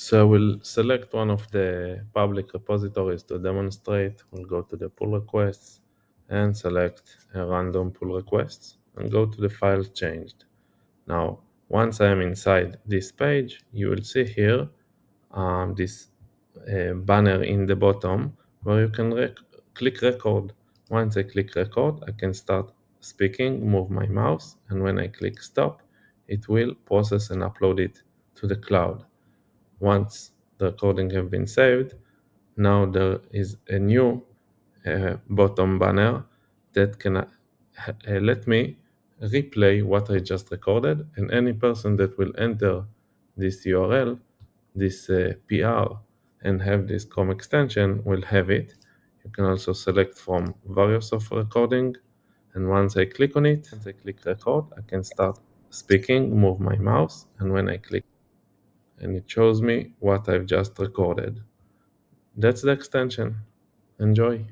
So we'll select one of the public repositories to demonstrate. We'll go to the pull requests and select a random pull requests and go to the files changed. Now, once I am inside this page, you will see here this banner in the bottom where you can click record. Once I click record, I can start speaking, move my mouse, and when I click stop, it will process and upload it to the cloud. Once the recording has been saved, now there is a new bottom banner that can let me replay what I just recorded, and any person that will enter this URL, this PR, and have this Chrome extension will have it. You can also select from various of recording, and once I click on it, once I click record, I can start speaking, move my mouse, and when I click, and it shows me what I've just recorded. That's the extension. Enjoy.